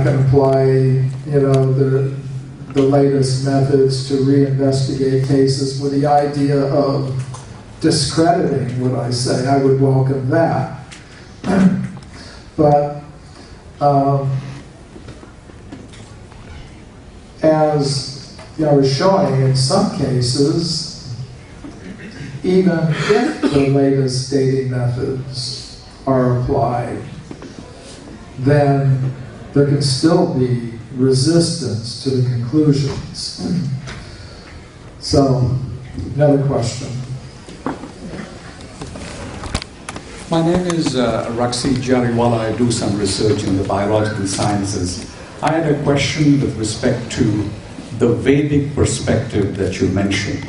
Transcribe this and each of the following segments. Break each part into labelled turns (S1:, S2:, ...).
S1: can apply, the latest methods to reinvestigate cases with the idea of discrediting what I say. I would welcome that. But as I was showing, in some cases, even if the latest dating methods are applied, then there can still be resistance to the conclusions. So, another question.
S2: My name is Raksi Jariwala. I do some research in the biological sciences. I had a question with respect to the Vedic perspective that you mentioned.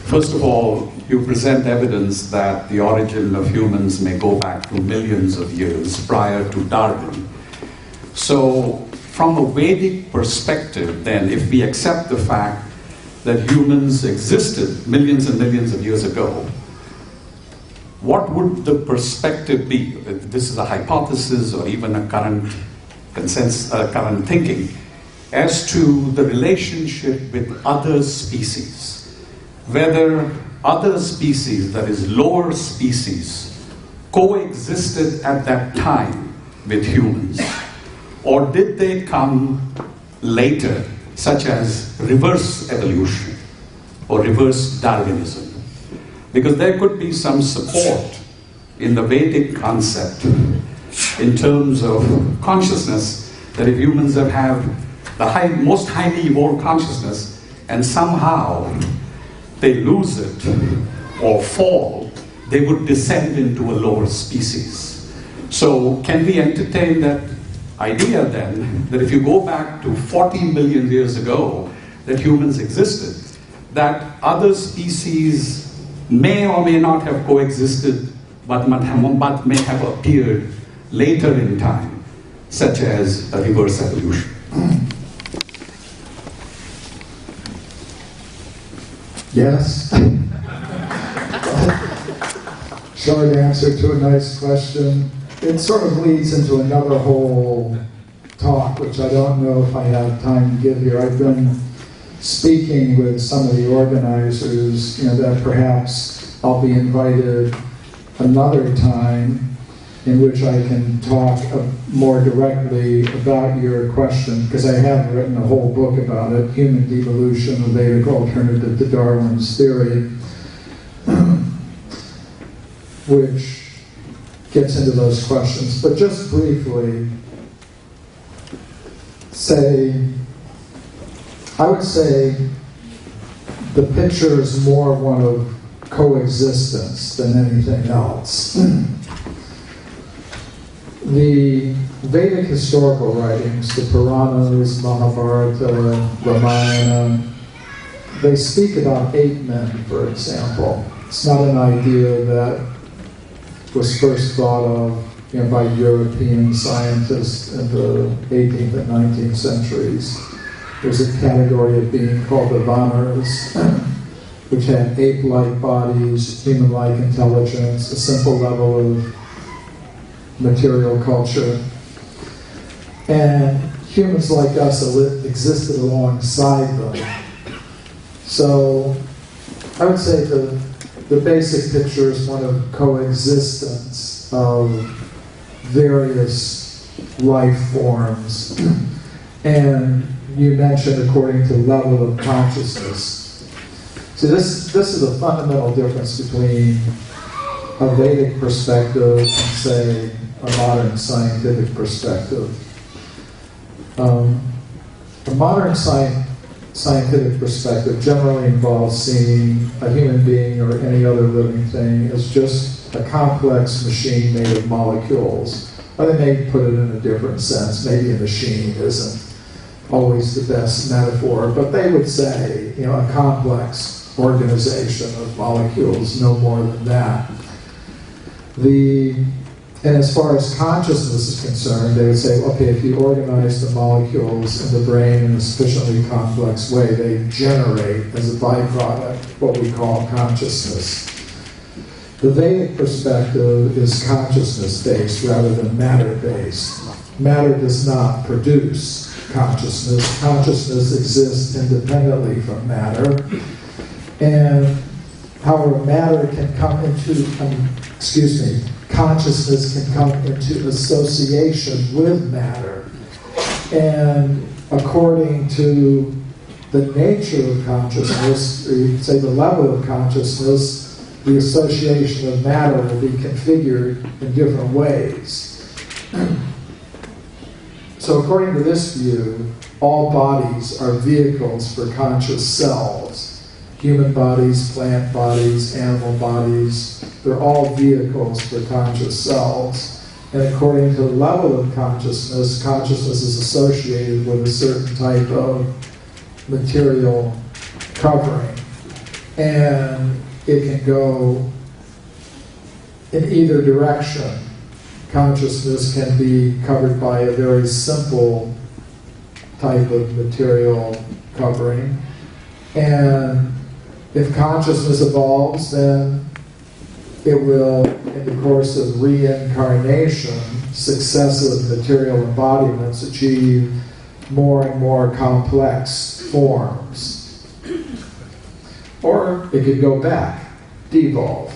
S2: First of all, you present evidence that the origin of humans may go back to millions of years prior to Darwin. So, from a Vedic perspective, then, if we accept the fact that humans existed millions and millions of years ago, what would the perspective be? If this is a hypothesis or even a current consensus, current thinking, as to the relationship with other species, whether other species, that is lower species, coexisted at that time with humans, or did they come later, such as reverse evolution or reverse Darwinism? Because there could be some support in the Vedic concept in terms of consciousness, that if humans have the most highly evolved consciousness and somehow they lose it or fall, they would descend into a lower species. So can we entertain that idea then, that if you go back to 40 million years ago, that humans existed, that other species may or may not have coexisted, but may have appeared later in time, such as a reverse evolution?
S1: Yes. Short answer to a nice question. It sort of leads into another whole talk, which I don't know if I have time to give here. I've been speaking with some of the organizers, that perhaps I'll be invited another time in which I can talk more directly about your question, because I have written a whole book about it, Human Devolution, a Vedic Alternative to Darwin's Theory, which gets into those questions. But just briefly, I would say the picture is more one of coexistence than anything else. The Vedic historical writings, the Puranas, Mahabharata, Ramayana, they speak about 8 men, for example. It's not an idea that was first thought of by European scientists in the 18th and 19th centuries. There's a category of being called the Vanas, which had ape-like bodies, human-like intelligence, a simple level of material culture. And humans like us existed alongside them. So I would say the basic picture is one of coexistence of various life forms. And you mentioned according to level of consciousness. So this is a fundamental difference between a Vedic perspective and, say, a modern scientific perspective. A modern scientific perspective generally involves seeing a human being or any other living thing as just a complex machine made of molecules. Or they may put it in a different sense. Maybe a machine isn't always the best metaphor, but they would say, a complex organization of molecules, no more than that. And as far as consciousness is concerned, they would say, okay, if you organize the molecules in the brain in a sufficiently complex way, they generate, as a byproduct, what we call consciousness. The Vedic perspective is consciousness-based rather than matter-based. matter does not produce consciousness. Consciousness exists independently from matter. And however, matter can come into, consciousness can come into association with matter. And according to the nature of consciousness, or you could say the level of consciousness, the association of matter will be configured in different ways. So according to this view, all bodies are vehicles for conscious selves. Human bodies, plant bodies, animal bodies, they're all vehicles for conscious selves. And according to the level of consciousness, consciousness is associated with a certain type of material covering. And it can go in either direction. Consciousness can be covered by a very simple type of material covering. And if consciousness evolves, then it will, in the course of reincarnation, successive material embodiments achieve more and more complex forms. Or it could go back, devolve.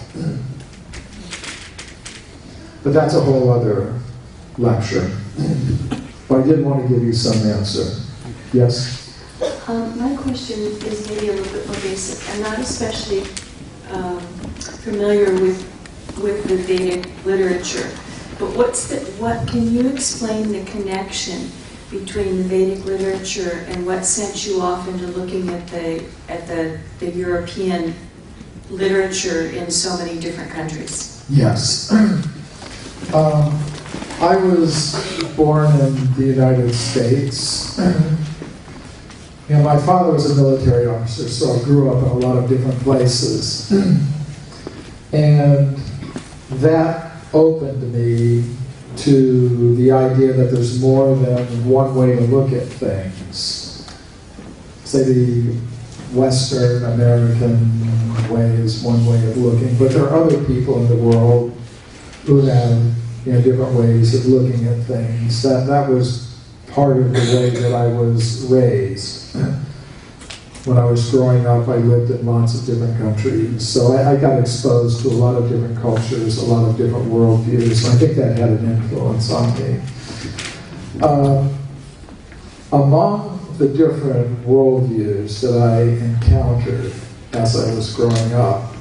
S1: But that's a whole other lecture. But I did want to give you some answer. Yes?
S3: My question is maybe a little bit more basic. I'm not especially familiar with the Vedic literature, but what can you explain the connection between the Vedic literature and what sent you off into looking at the European literature in so many different countries?
S1: Yes. I was born in the United States. My father was a military officer, so I grew up in a lot of different places. And that opened me to the idea that there's more than one way to look at things. Say the Western American way is one way of looking, but there are other people in the world who have different ways of looking at things. That was part of the way that I was raised. When I was growing up, I lived in lots of different countries, so I got exposed to a lot of different cultures, a lot of different worldviews, and I think that had an influence on me. Among the different worldviews that I encountered as I was growing up,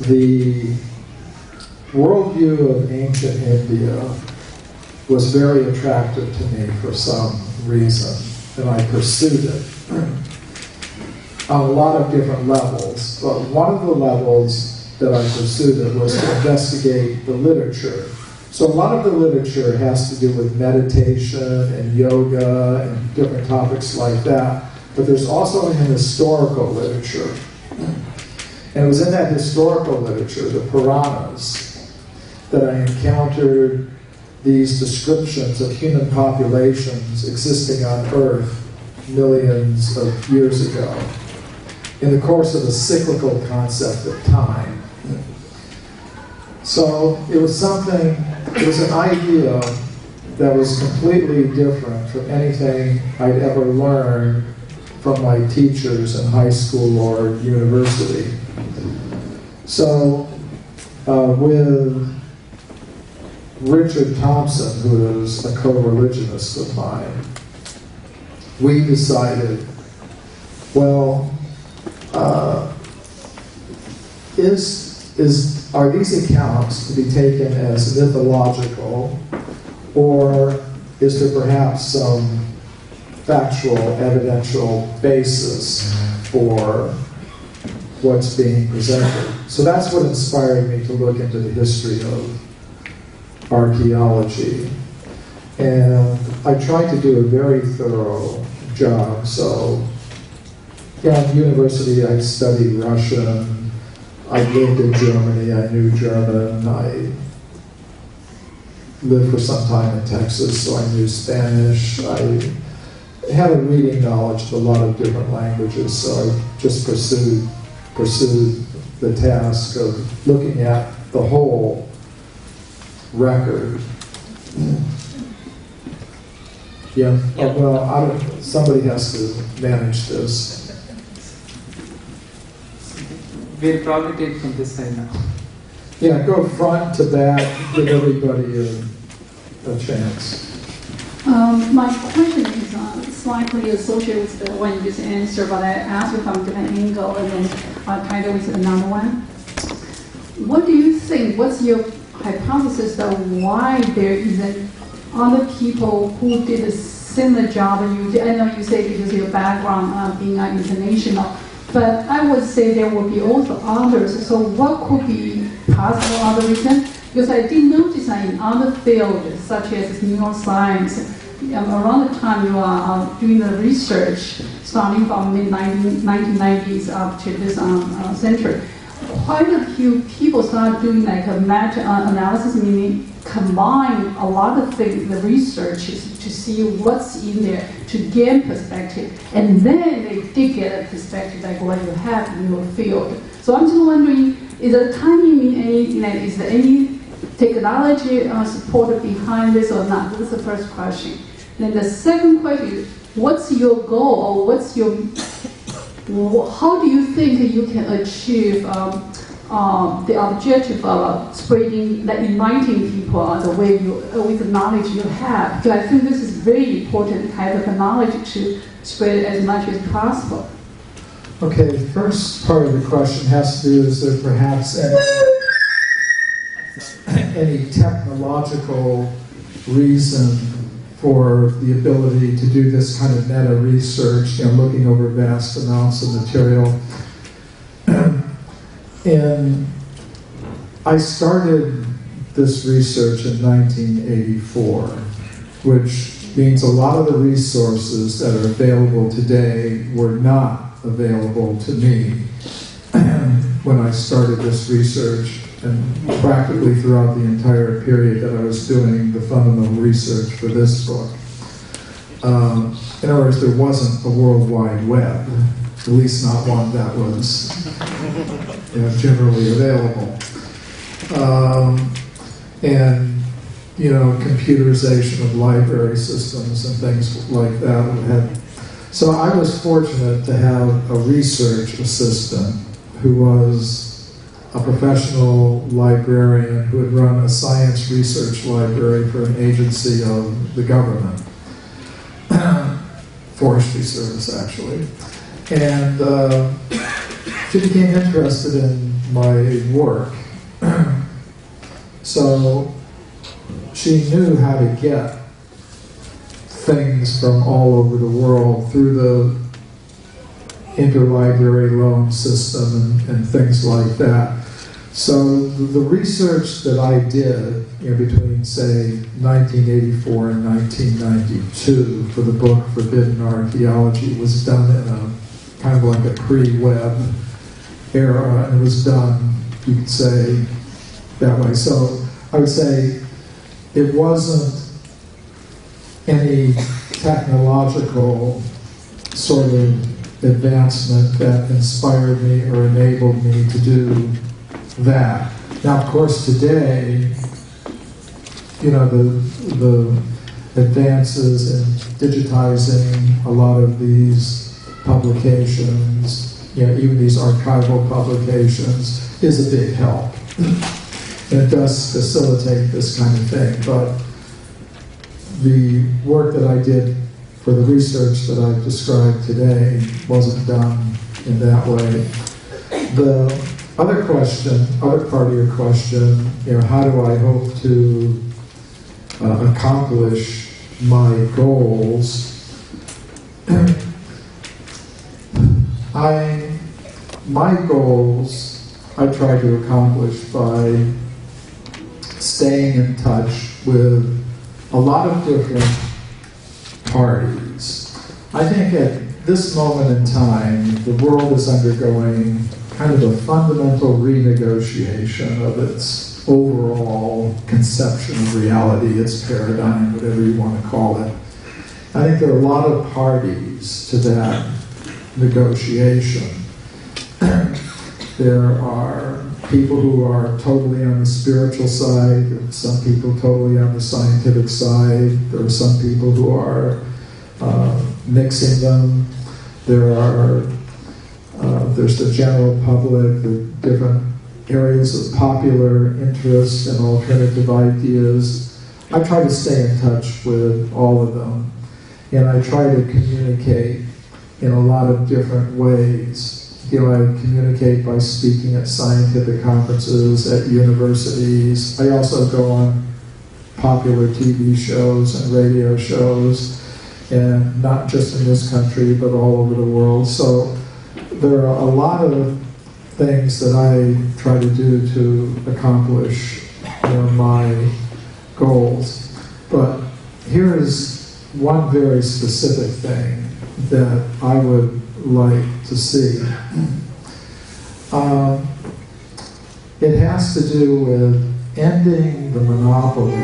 S1: the worldview of ancient India was very attractive to me for some reason, and I pursued it on a lot of different levels. But one of the levels that I pursued it was to investigate the literature. So a lot of the literature has to do with meditation and yoga and different topics like that, but there's also an historical literature. And it was in that historical literature, the Puranas, that I encountered these descriptions of human populations existing on Earth millions of years ago in the course of a cyclical concept of time. So it was an idea that was completely different from anything I'd ever learned from my teachers in high school or university. So with Richard Thompson, who is a co-religionist of mine, we decided, well, are these accounts to be taken as mythological, or is there perhaps some factual, evidential basis for what's being presented? So that's what inspired me to look into the history of archaeology. And I tried to do a very thorough job. So, in university I studied Russian, I lived in Germany, I knew German, I lived for some time in Texas, so I knew Spanish. I had a reading knowledge of a lot of different languages, so I just pursued the task of looking at the whole record. Yeah, well, somebody has to manage this.
S4: We'll probably take from this side now.
S1: Yeah, go front to back, give everybody a chance.
S5: My question is slightly associated with the one you just answered, but I asked it from a different angle, and then I'll try to with another one. What do you think? What's your hypothesis of why there isn't other people who did a similar job? And you, I know you say because of your background being international, but I would say there would be also others. So what could be possible other reason? Because I did notice that in other fields, such as neuroscience, around the time you are doing the research, starting from mid-1990s up to this century, quite a few people start doing like a meta-analysis, meaning combine a lot of things, the research to see what's in there, to gain perspective, and then they did get a perspective like what you have in your field. So I'm just wondering, is there timing is there any technology support behind this or not? That's the first question. Then the second question is, what's your goal, or how do you think you can achieve the objective of spreading, like enlightening people the way you, with the knowledge you have? Because I think this is very important kind of knowledge to spread as much as possible.
S1: Okay, the first part of the question has to do, is there perhaps any technological reason for the ability to do this kind of meta research, looking over vast amounts of material. And I started this research in 1984, which means a lot of the resources that are available today were not available to me when I started this research, and practically throughout the entire period that I was doing the fundamental research for this book. In other words, there wasn't a World Wide Web, at least not one that was generally available. And computerization of library systems and things like that. So I was fortunate to have a research assistant who was a professional librarian who had run a science research library for an agency of the government, Forestry Service actually. And she became interested in my work. So she knew how to get things from all over the world through the interlibrary loan system and things like that. So the research that I did between, say, 1984 and 1992 for the book Forbidden Archaeology was done in a kind of like a pre-web era, and it was done, you could say, that way. So I would say it wasn't any technological sort of advancement that inspired me or enabled me to do that. Now, of course, today, the advances in digitizing a lot of these publications, even these archival publications, is a big help. And it does facilitate this kind of thing. But the work that I did for the research that I've described today wasn't done in that way. The other part of your question, how do I hope to accomplish my goals? My goals I try to accomplish by staying in touch with a lot of different parties. I think at this moment in time, the world is undergoing kind of a fundamental renegotiation of its overall conception of reality, its paradigm, whatever you want to call it. I think there are a lot of parties to that negotiation. There are people who are totally on the spiritual side, some people totally on the scientific side, there are some people who are mixing them. There's the general public, the different areas of popular interest and alternative ideas. I try to stay in touch with all of them, and I try to communicate in a lot of different ways. I communicate by speaking at scientific conferences, at universities. I also go on popular TV shows and radio shows, and not just in this country, but all over the world. So there are a lot of things that I try to do to accomplish my goals. It here is one very specific thing that I would like to see. It has to do with ending the monopoly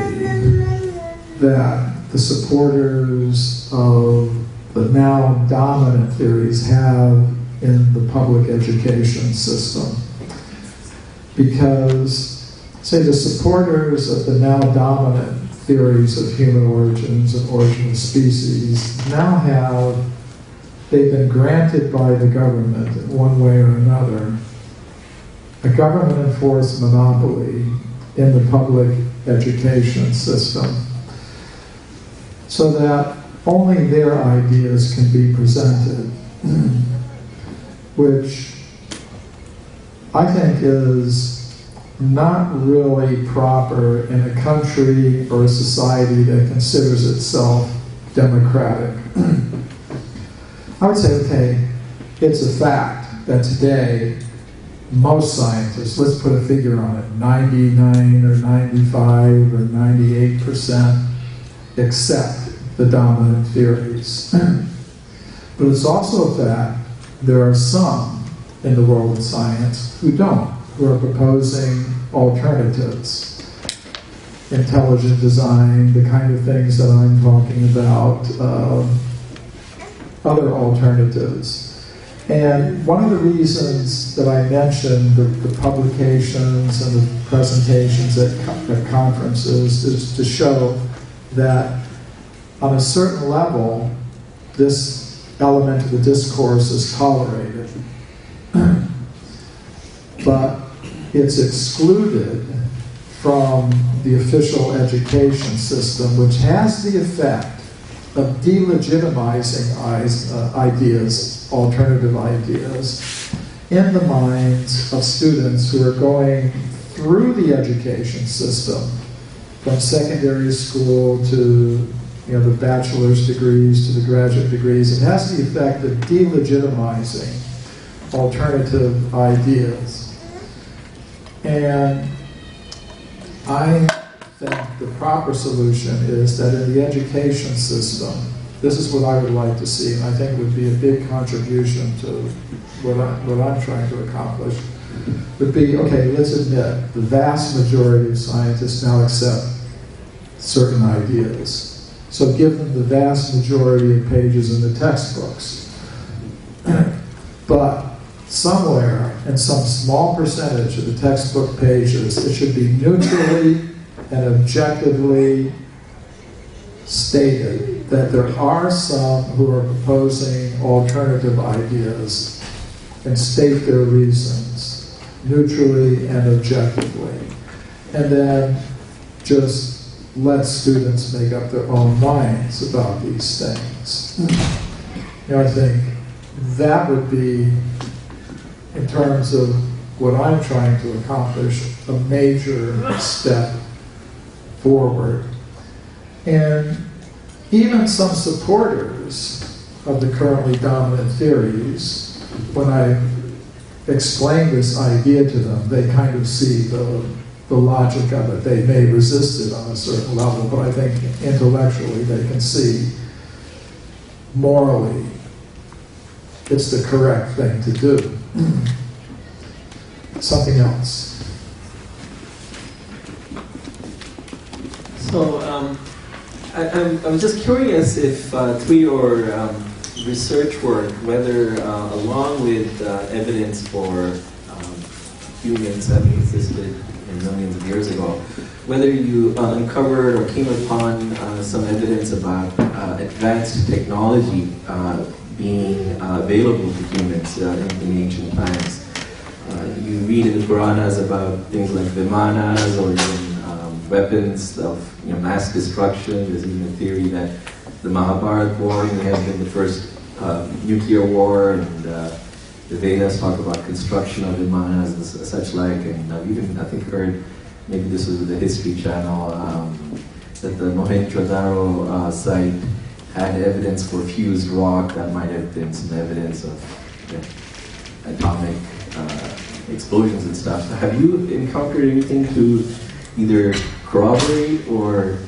S1: that the supporters of the now dominant theories have in the public education system. Because, say, the supporters of the now dominant theories of human origins and origin of species now they've been granted by the government in one way or another a government-enforced monopoly in the public education system so that only their ideas can be presented, which I think is not really proper in a country or a society that considers itself democratic. I would say, okay, it's a fact that today most scientists, let's put a figure on it, 99 or 95 or 98% accept the dominant theories. But it's also a fact there are some in the world of science who don't, who are proposing alternatives. Intelligent design, the kind of things that I'm talking about, other alternatives. And one of the reasons that I mentioned the publications and the presentations at conferences is to show that on a certain level, this element of the discourse is tolerated. But it's excluded from the official education system, which has the effect of delegitimizing ideas, alternative ideas, in the minds of students who are going through the education system, from secondary school to the bachelor's degrees to the graduate degrees. It has the effect of delegitimizing alternative ideas. And I think the proper solution is that in the education system, this is what I would like to see, and I think it would be a big contribution to what I'm trying to accomplish, would be, okay, let's admit, the vast majority of scientists now accept certain ideas. So give them the vast majority of pages in the textbooks. But somewhere, in some small percentage of the textbook pages, it should be neutrally and objectively stated that there are some who are proposing alternative ideas and state their reasons neutrally and objectively. And then just let students make up their own minds about these things. I think that would be, in terms of what I'm trying to accomplish, a major step forward. And even some supporters of the currently dominant theories, when I explain this idea to them, they kind of see the logic of it. They may resist it on a certain level, but I think intellectually they can see morally it's the correct thing to do. Something else.
S6: So I'm just curious if through your research work, whether along with evidence for humans having existed millions of years ago, whether you uncovered or came upon some evidence about advanced technology being available to humans in ancient times. You read in the Puranas about things like vimanas or even weapons of mass destruction. There's even a theory that the Mahabharata war may have been the first nuclear war, and the Vedas talk about construction of vimanas and such like. And I've even, I think, heard, maybe this was with the History Channel, that the Mohenjo-daro site had evidence for fused rock. That might have been some evidence of atomic explosions and stuff. So have you encountered anything to either corroborate or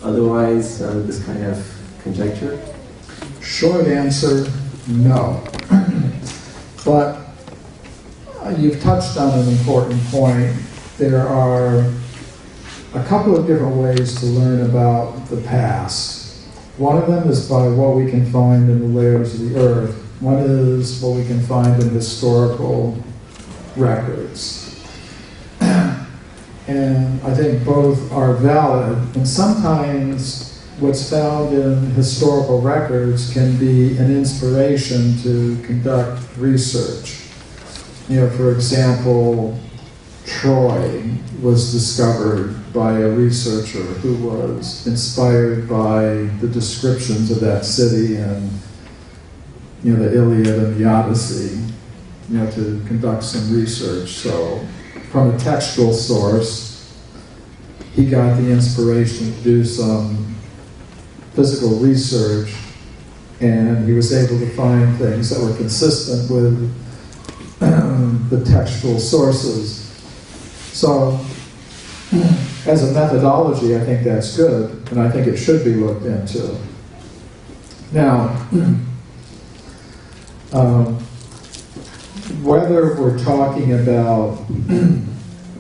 S6: otherwise this kind of conjecture?
S1: Short answer, no. But you've touched on an important point. There are a couple of different ways to learn about the past. One of them is by what we can find in the layers of the earth. One is what we can find in historical records. And I think both are valid, and sometimes what's found in historical records can be an inspiration to conduct research. For example, Troy was discovered by a researcher who was inspired by the descriptions of that city and the Iliad and the Odyssey, to conduct some research. So from a textual source, he got the inspiration to do some physical research, and he was able to find things that were consistent with the textual sources. So as a methodology, I think that's good, and I think it should be looked into. Now, whether we're talking about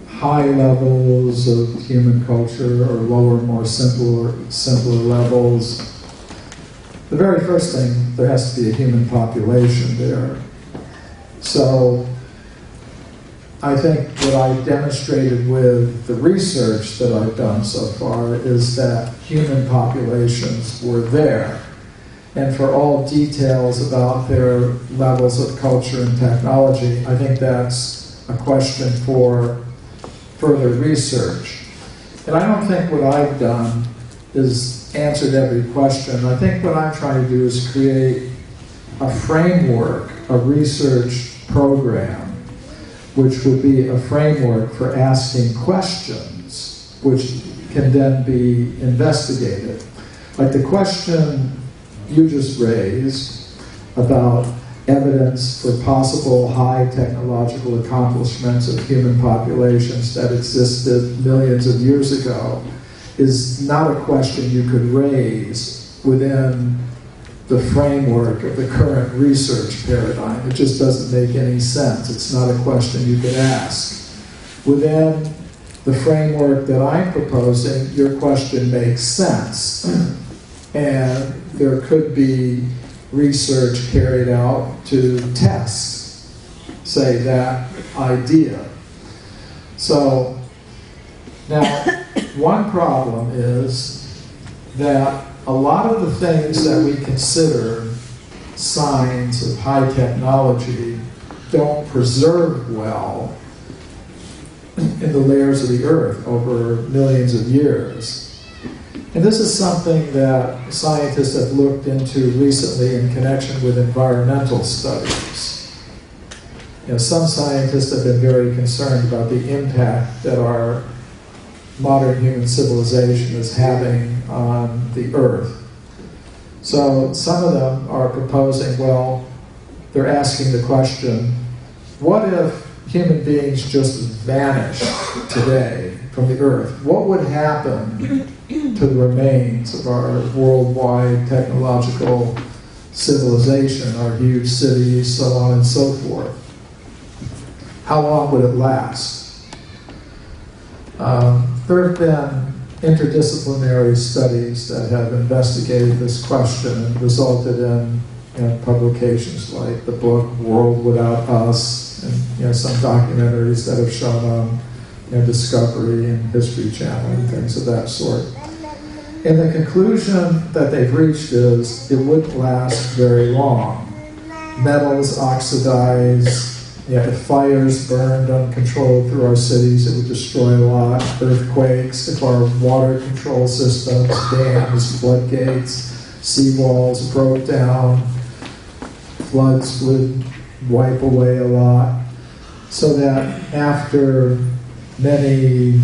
S1: high levels of human culture or lower, more simpler levels, the very first thing, there has to be a human population there. So I think what I've demonstrated with the research that I've done so far is that human populations were there. And for all details about their levels of culture and technology, I think that's a question for further research. And I don't think what I've done is answered every question. I think what I'm trying to do is create a framework, a research program, which would be a framework for asking questions, which can then be investigated. Like the question you just raised about evidence for possible high technological accomplishments of human populations that existed millions of years ago is not a question you could raise within the framework of the current research paradigm. It just doesn't make any sense. It's not a question you could ask. Within the framework that I'm proposing, your question makes sense. And there could be research carried out to test, say, that idea. So, now, one problem is that a lot of the things that we consider signs of high technology don't preserve well in the layers of the earth over millions of years. And this is something that scientists have looked into recently in connection with environmental studies. Some scientists have been very concerned about the impact that our modern human civilization is having on the earth. So some of them are proposing, well, they're asking the question, what if human beings just vanished today from the earth? What would happen to the remains of our worldwide technological civilization, our huge cities, so on and so forth? How long would it last? There have been interdisciplinary studies that have investigated this question and resulted in publications like the book World Without Us, and some documentaries that have shown on Discovery and History Channel and things of that sort. And the conclusion that they've reached is it wouldn't last very long. Metals oxidize. If fires burned uncontrolled through our cities, it would destroy a lot. Earthquakes, if our water control systems, dams, floodgates, seawalls broke down, floods would wipe away a lot. So that after many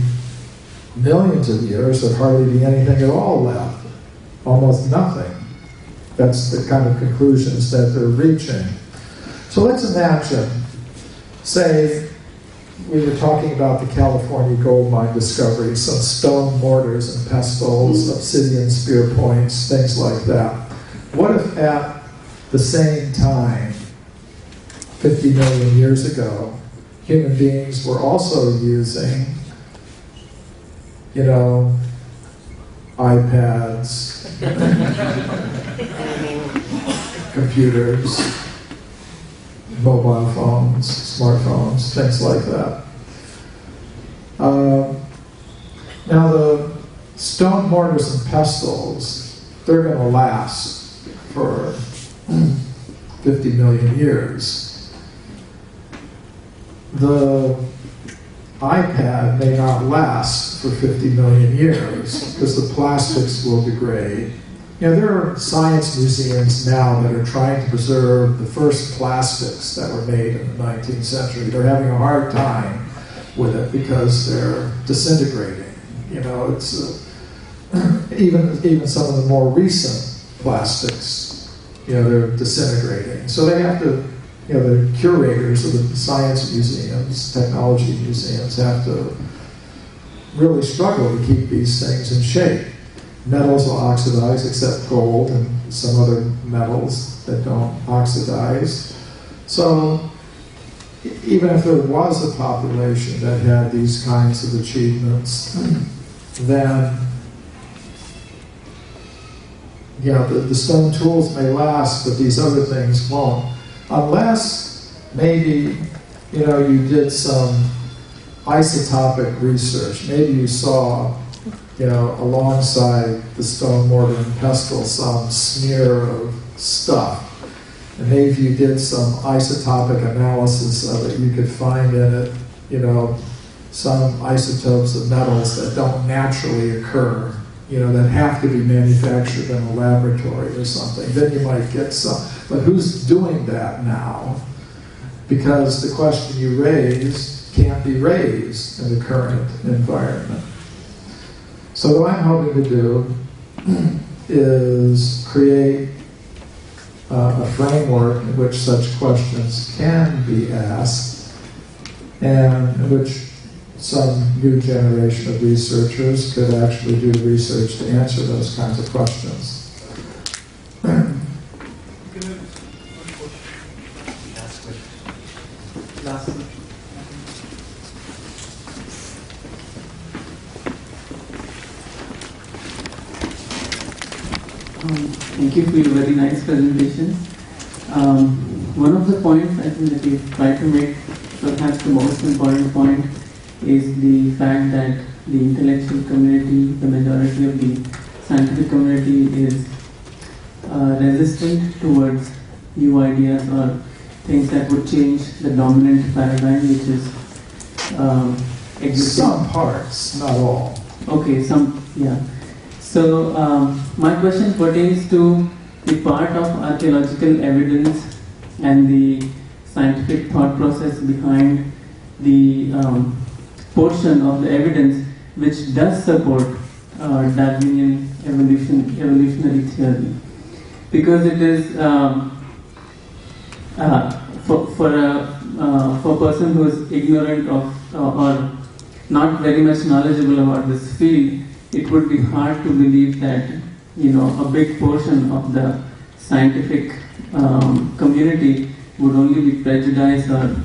S1: millions of years, there'd hardly be anything at all left. Almost nothing. That's the kind of conclusions that they're reaching. So let's imagine, say, we were talking about the California gold mine discovery, some stone mortars and pestles, obsidian spear points, things like that. What if at the same time, 50 million years ago, human beings were also using, iPads, computers, mobile phones, smartphones, things like that. Now the stone mortars and pestles, they're going to last for 50 million years. The iPad may not last for 50 million years because the plastics will degrade. There are science museums now that are trying to preserve the first plastics that were made in the 19th century. They're having a hard time with it because they're disintegrating. It's even some of the more recent plastics, they're disintegrating. So they have to, the curators of the science museums, technology museums, have to really struggle to keep these things in shape. Metals will oxidize, except gold and some other metals that don't oxidize. So even if there was a population that had these kinds of achievements, then the stone tools may last, but these other things won't. Unless maybe you did some isotopic research. Maybe you saw alongside the stone mortar and pestle some smear of stuff. And maybe if you did some isotopic analysis of it, you could find in it, some isotopes of metals that don't naturally occur, that have to be manufactured in a laboratory or something. Then you might get some. But who's doing that now? Because the question you raised can't be raised in the current environment. So what I'm hoping to do is create a framework in which such questions can be asked, and in which some new generation of researchers could actually do research to answer those kinds of questions.
S4: Last question. Thank you for your very nice presentation. One of the points I think that you try to make, perhaps the most important point, is the fact that the intellectual community, the majority of the scientific community, is resistant towards new ideas or things that would change the dominant paradigm, which is existing.
S1: Some parts, not all.
S4: Okay, yeah. So my question pertains to the part of archaeological evidence and the scientific thought process behind the portion of the evidence which does support Darwinian evolutionary theory, because it is for a person who is ignorant of or not very much knowledgeable about this field, it would be hard to believe that a big portion of the scientific community would only be prejudiced or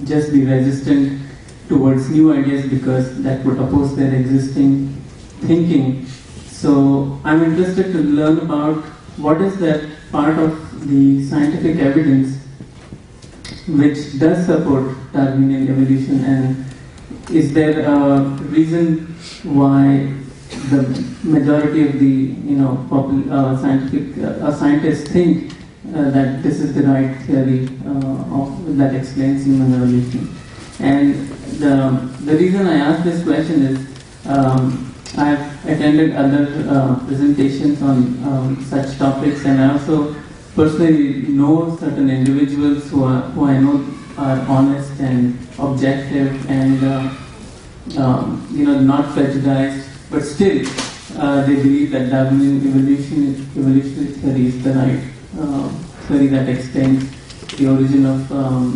S4: just be resistant towards new ideas because that would oppose their existing thinking. So I'm interested to learn about what is that part of the scientific evidence which does support Darwinian evolution, and is there a reason why the majority of the scientists think that this is the right theory that explains human evolution? And the reason I ask this question is I've attended other presentations on such topics, and I also personally know certain individuals who I know are honest and objective and not prejudiced, but still they believe that Darwinian evolutionary theory is the right theory that explains the origin of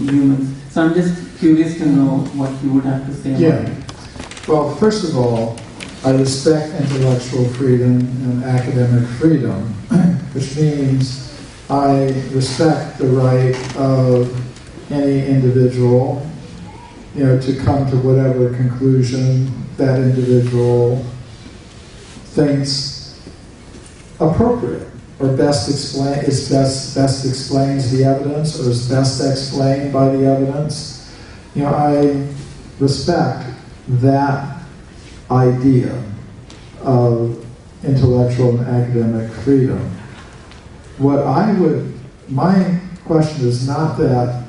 S4: humans. So I'm just curious to know what you would have to say about it.
S1: Well, first of all, I respect intellectual freedom and academic freedom, which means I respect the right of any individual, to come to whatever conclusion that individual thinks appropriate, or best explains the evidence, or is best explained by the evidence. I respect that idea of intellectual and academic freedom. My question is not that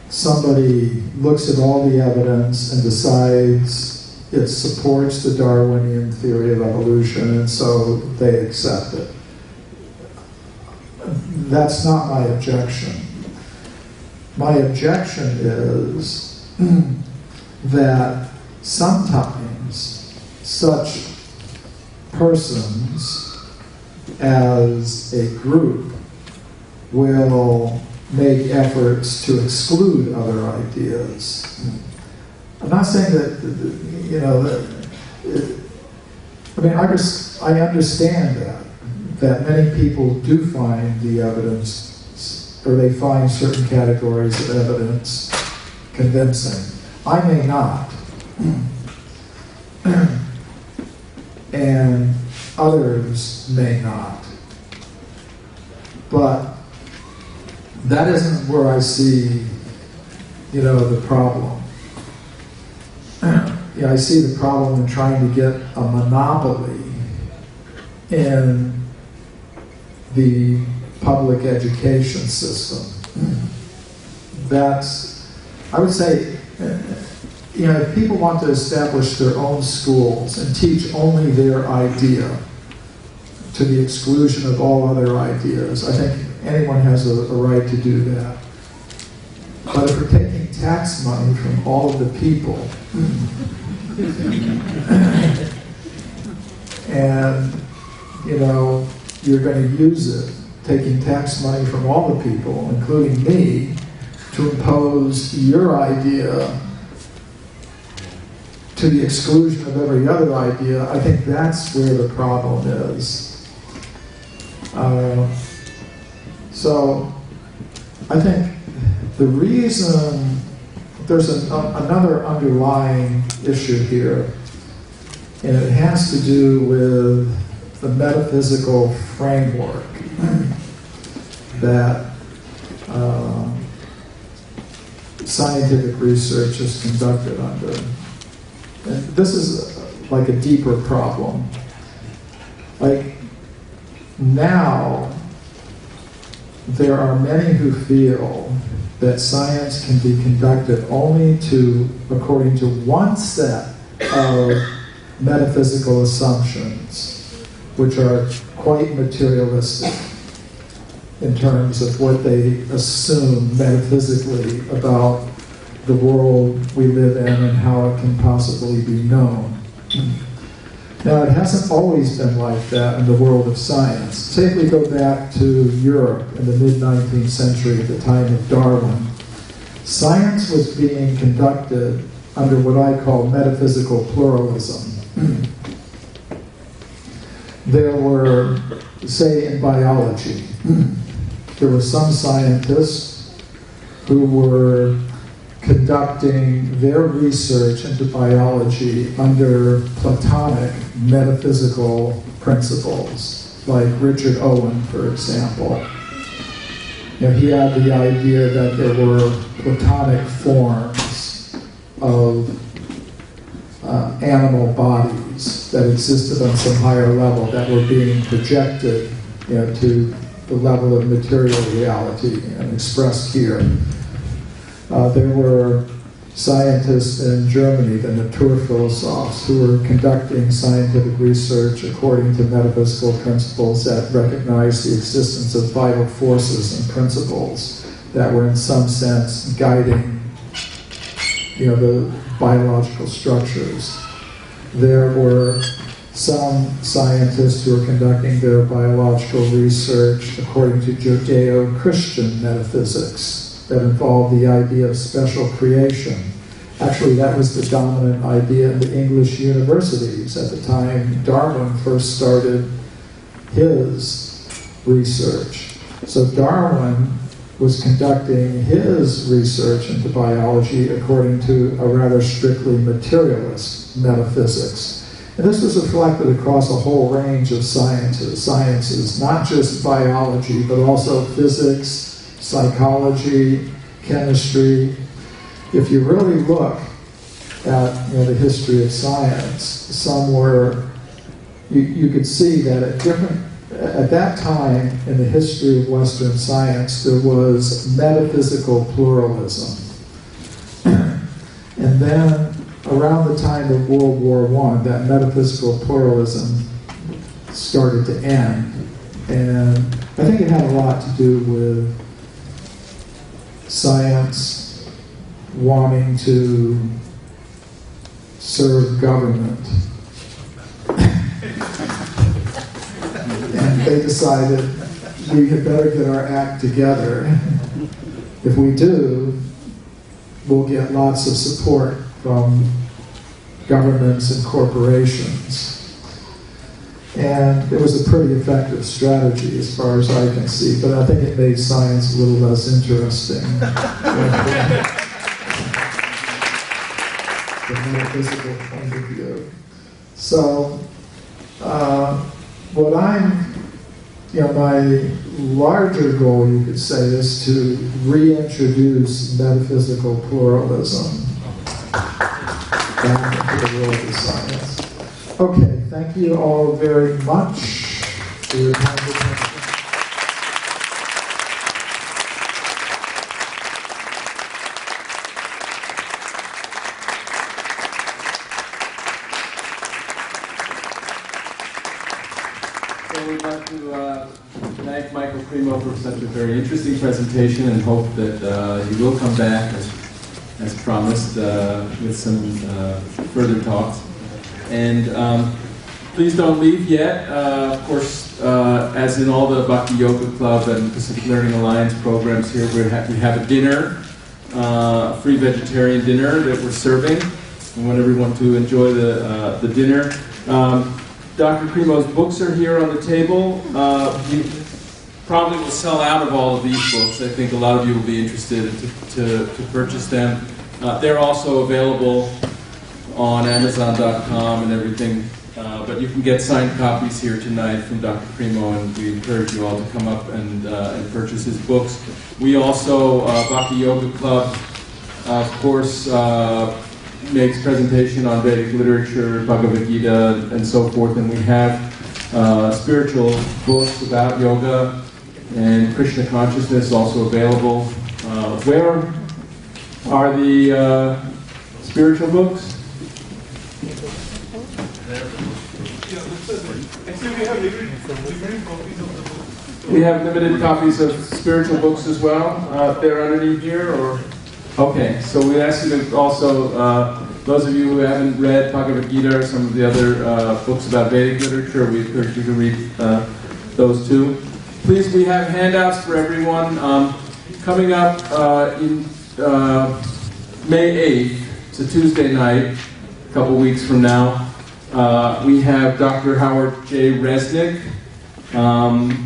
S1: somebody looks at all the evidence and decides it supports the Darwinian theory of evolution, and so they accept it. That's not my objection. My objection is that sometimes such persons as a group will make efforts to exclude other ideas. I'm not saying that, I understand that many people do find the evidence, or they find certain categories of evidence convincing. I may not. And others may not. But that isn't where I see, the problem. I see the problem in trying to get a monopoly in the public education system. I would say, if people want to establish their own schools and teach only their idea to the exclusion of all other ideas, I think anyone has a right to do that. But if we're taking tax money from all of the people, and you're going to use it, taking tax money from all the people, including me, to impose your idea to the exclusion of every other idea, I think that's where the problem is. So I think the reason, there's another underlying issue here, and it has to do with the metaphysical framework that scientific research is conducted under. And this is like a deeper problem. Like, now, there are many who feel that science can be conducted only according to one set of metaphysical assumptions, which are quite materialistic in terms of what they assume metaphysically about the world we live in and how it can possibly be known. Now, it hasn't always been like that in the world of science. Say if we go back to Europe in the mid-19th century at the time of Darwin, science was being conducted under what I call metaphysical pluralism. There were, say in biology, there were some scientists who were conducting their research into biology under Platonic metaphysical principles, like Richard Owen, for example. he had the idea that there were platonic forms of animal bodies that existed on some higher level that were being projected to the level of material reality and expressed here. There were scientists in Germany, the Naturphilosophs, who were conducting scientific research according to metaphysical principles that recognized the existence of vital forces and principles that were in some sense guiding the biological structures. There were some scientists who were conducting their biological research according to Judeo-Christian metaphysics that involved the idea of special creation. Actually, that was the dominant idea in the English universities at the time Darwin first started his research. So Darwin was conducting his research into biology according to a rather strictly materialist metaphysics. And this was reflected across a whole range of sciences, not just biology, but also physics, psychology, chemistry. If you really look at the history of science, some were, you could see that at that time in the history of Western science, there was metaphysical pluralism. And then around the time of World War I, that metaphysical pluralism started to end. And I think it had a lot to do with science wanting to serve government. And they decided we had better get our act together. If we do, we'll get lots of support from governments and corporations. And it was a pretty effective strategy as far as I can see, but I think it made science a little less interesting. From a metaphysical point of view. So, what my larger goal, you could say, is to reintroduce metaphysical pluralism back into the world of science. Okay, thank you all very much for your kind attention.
S7: So we'd like to thank Michael Cremo for such a very interesting presentation and hope that he will come back as promised with some further talks. And please don't leave yet. Of course, as in all the Bhakti Yoga Club and Pacific Learning Alliance programs here, we have a dinner, a free vegetarian dinner that we're serving. We want everyone to enjoy the dinner. Dr. Cremo's books are here on the table. He probably will sell out of all of these books. I think a lot of you will be interested to purchase them. They're also available on Amazon.com and everything, but you can get signed copies here tonight from Dr. Cremo, and we encourage you all to come up and purchase his books. We also, Bhakti Yoga Club, of course, makes presentation on Vedic literature, Bhagavad Gita, and so forth, and we have spiritual books about yoga and Krishna consciousness also available. Where are the spiritual books? We have limited copies of spiritual books as well. They're underneath here, or okay. So we ask you to also, those of you who haven't read Bhagavad Gita or some of the other books about Vedic literature, we encourage you to read those too. Please, we have handouts for everyone. Coming up in May 8th, it's a Tuesday night, a couple weeks from now. We have Dr. Howard J. Resnick.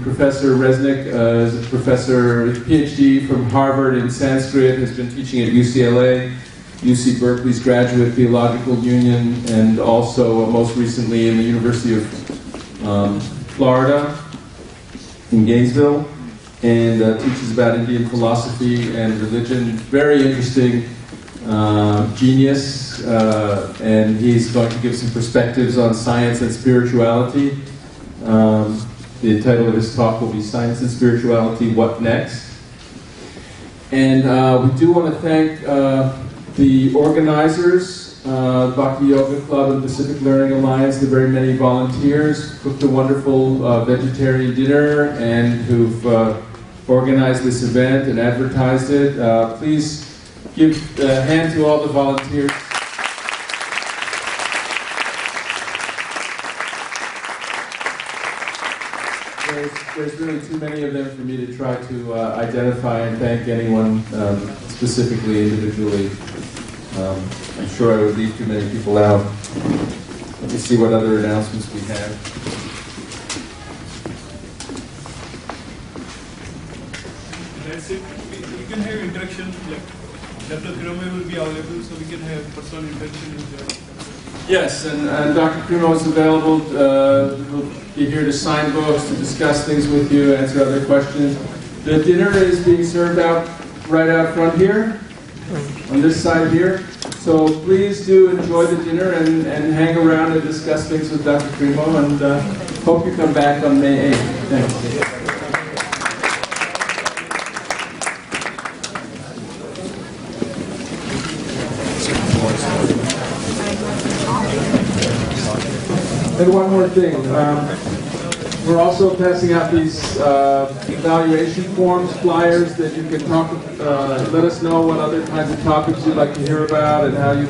S7: Professor Resnick is a professor, PhD from Harvard in Sanskrit, has been teaching at UCLA, UC Berkeley's Graduate Theological Union, and also most recently in the University of Florida in Gainesville. and teaches about Indian philosophy and religion. Very interesting genius, and he's going to give some perspectives on science and spirituality. The title of his talk will be Science and Spirituality, What Next? And we do want to thank the organizers, Bhakti Yoga Club and Pacific Learning Alliance, the very many volunteers who cooked a wonderful vegetarian dinner and who've organized this event and advertised it. Please give a hand to all the volunteers. There's really too many of them for me to try to identify and thank anyone specifically, individually. I'm sure I would leave too many people out. Let me see what other announcements we have.
S8: That's it. We can have interaction. Like Dr. Cremo will be available, so we can have personal interaction with them.
S7: Yes, and Dr. Cremo is available. He'll be here to sign books, to discuss things with you, answer other questions. The dinner is being served out right out front here, on this side here. So please do enjoy the dinner and hang around and discuss things with Dr. Cremo, and hope you come back on May 8th. Thanks. And one more thing, we're also passing out these evaluation forms, flyers that you can talk, let us know what other kinds of topics you'd like to hear about and how you